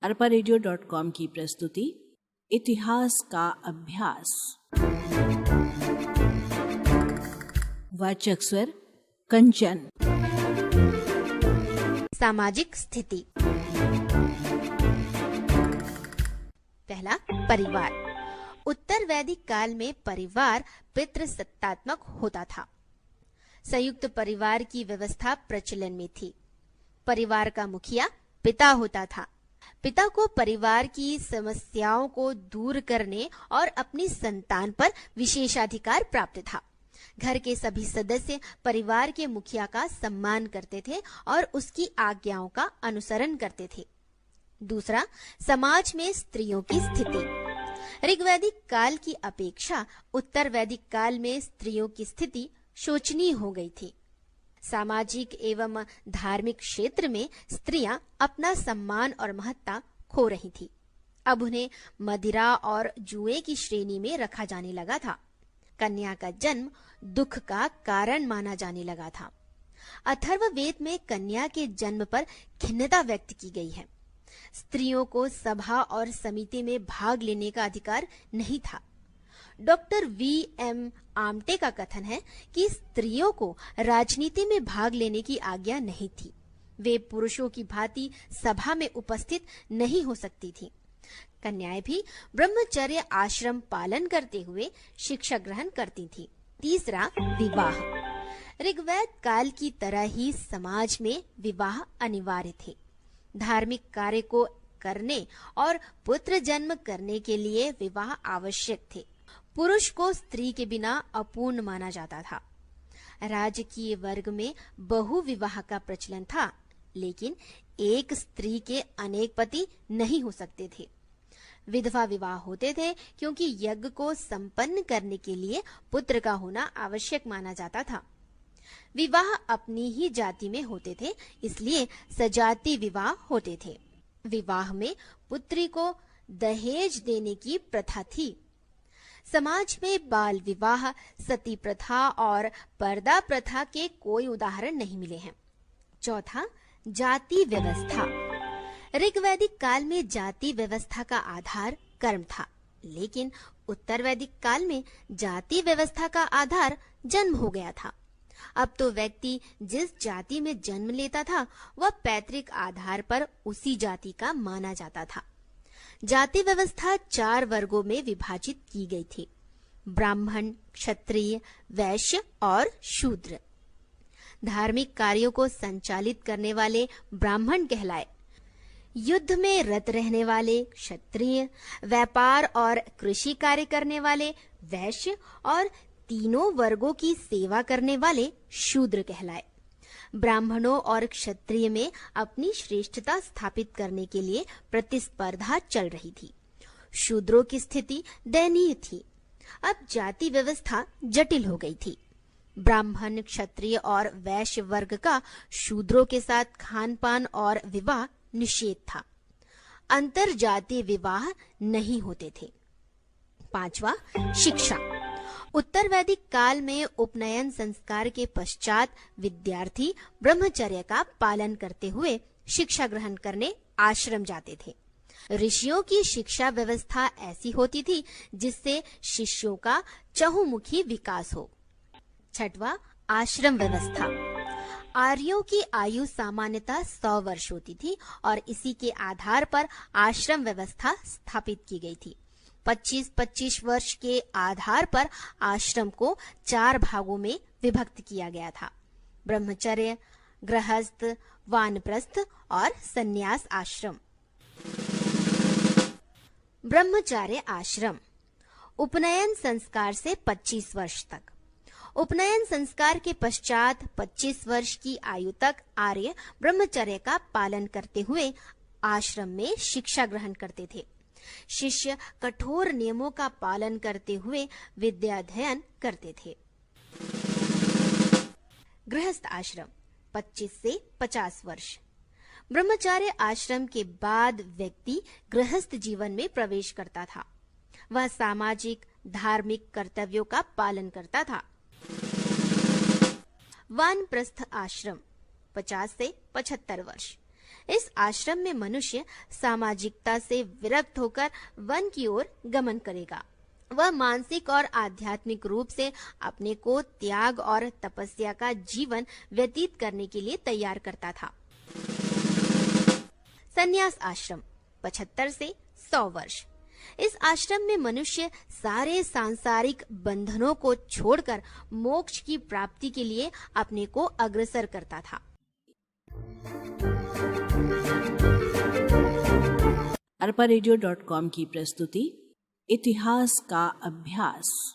arparadio.com की प्रस्तुति इतिहास का अभ्यास। वाचक स्वर कंचन। सामाजिक स्थिति। पहला, परिवार। उत्तर वैदिक काल में परिवार पितृसत्तात्मक होता था। संयुक्त परिवार की व्यवस्था प्रचलन में थी। परिवार का मुखिया पिता होता था। पिता को परिवार की समस्याओं को दूर करने और अपनी संतान पर विशेषाधिकार प्राप्त था। घर के सभी सदस्य परिवार के मुखिया का सम्मान करते थे और उसकी आज्ञाओं का अनुसरण करते थे। दूसरा, समाज में स्त्रियों की स्थिति। ऋग्वैदिक काल की अपेक्षा उत्तर वैदिक काल में स्त्रियों की स्थिति शोचनीय हो गई थी। सामाजिक एवं धार्मिक क्षेत्र में स्त्रियां अपना सम्मान और महत्ता खो रही थी। अब उन्हें मदिरा और जुए की श्रेणी में रखा जाने लगा था। कन्या का जन्म दुख का कारण माना जाने लगा था। अथर्ववेद में कन्या के जन्म पर खिन्नता व्यक्त की गई है। स्त्रियों को सभा और समिति में भाग लेने का अधिकार नहीं था। Doctor V.M. आमटे का कथन है कि स्त्रियों को राजनीति में भाग लेने की आज्ञा नहीं थी। वे पुरुषों की भांति सभा में उपस्थित नहीं हो सकती थीं। कन्याएं भी ब्रह्मचर्य आश्रम पालन करते हुए शिक्षा ग्रहण करती थीं। तीसरा, विवाह। ऋग्वैद काल की तरह ही समाज में विवाह अनिवार्य थे। धार्मिक कार्य को करने और पुत्र जन्म करने के लिए विवाह आवश्यक थे। पुरुष को स्त्री के बिना अपूर्ण माना जाता था। राजकीय वर्ग में बहु विवाह का प्रचलन था, लेकिन एक स्त्री के अनेक पति नहीं हो सकते थे। विधवा विवाह होते थे क्योंकि यज्ञ को संपन्न करने के लिए पुत्र का होना आवश्यक माना जाता था। विवाह अपनी ही जाति में होते थे, इसलिए सजाति विवाह होते थे। विवाह में पुत्री को दहेज देने की प्रथा थी। समाज में बाल विवाह, सती प्रथा और पर्दा प्रथा के कोई उदाहरण नहीं मिले हैं। चौथा, जाति व्यवस्था। ऋग्वैदिक काल में जाति व्यवस्था का आधार कर्म था, लेकिन उत्तर वैदिक काल में जाति व्यवस्था का आधार जन्म हो गया था। अब तो व्यक्ति जिस जाति में जन्म लेता था वह पैतृक आधार पर उसी जाति का माना जाता था। जाति व्यवस्था 4 वर्गों में विभाजित की गई थी: ब्राह्मण, क्षत्रिय, वैश्य और शूद्र। धार्मिक कार्यों को संचालित करने वाले ब्राह्मण कहलाए। युद्ध में रत रहने वाले क्षत्रिय, व्यापार और कृषि कार्य करने वाले वैश्य और तीनों वर्गों की सेवा करने वाले शूद्र कहलाए। ब्राह्मणों और क्षत्रिय में अपनी श्रेष्ठता स्थापित करने के लिए प्रतिस्पर्धा चल रही थी। शूद्रों की स्थिति दयनीय थी। अब जाति व्यवस्था जटिल हो गई थी। ब्राह्मण, क्षत्रिय और वैश्य वर्ग का शूद्रों के साथ खान-पान और विवाह निषेध था। अंतर जातीय विवाह नहीं होते थे। पांचवा, शिक्षा। उत्तर वैदिक काल में उपनयन संस्कार के पश्चात विद्यार्थी ब्रह्मचर्य का पालन करते हुए शिक्षा ग्रहण करने आश्रम जाते थे। ऋषियों की शिक्षा व्यवस्था ऐसी होती थी जिससे शिष्यों का चहुमुखी विकास हो। छठवां, आश्रम व्यवस्था। आर्यों की आयु सामान्यतः 100 वर्ष होती थी और इसी के आधार पर आश्रम व्यवस्था स्थापित की गई थी। 25-25 वर्ष के आधार पर आश्रम को 4 भागों में विभक्त किया गया था: ब्रह्मचर्य, गृहस्थ, वानप्रस्थ और संन्यास आश्रम। ब्रह्मचर्य आश्रम। उपनयन संस्कार से 25 वर्ष तक। उपनयन संस्कार के पश्चात 25 वर्ष की आयु तक आर्य ब्रह्मचर्य का पालन करते हुए आश्रम में शिक्षा ग्रहण करते थे। शिष्य कठोर नियमों का पालन करते हुए विद्याध्ययन करते थे। गृहस्थ आश्रम 25 से 50 वर्ष। ब्रह्मचर्य आश्रम के बाद व्यक्ति गृहस्थ जीवन में प्रवेश करता था। वह सामाजिक, धार्मिक कर्तव्यों का पालन करता था। वानप्रस्थ आश्रम 50 से 75 वर्ष। इस आश्रम में मनुष्य सामाजिकता से विरक्त होकर वन की ओर गमन करेगा। वह मानसिक और आध्यात्मिक रूप से अपने को त्याग और तपस्या का जीवन व्यतीत करने के लिए तैयार करता था। संन्यास आश्रम 75 से 100 वर्ष। इस आश्रम में मनुष्य सारे सांसारिक बंधनों को छोड़कर मोक्ष की प्राप्ति के लिए अपने को अग्रसर करता था। arparedio.com की प्रस्तुति इतिहास का अभ्यास।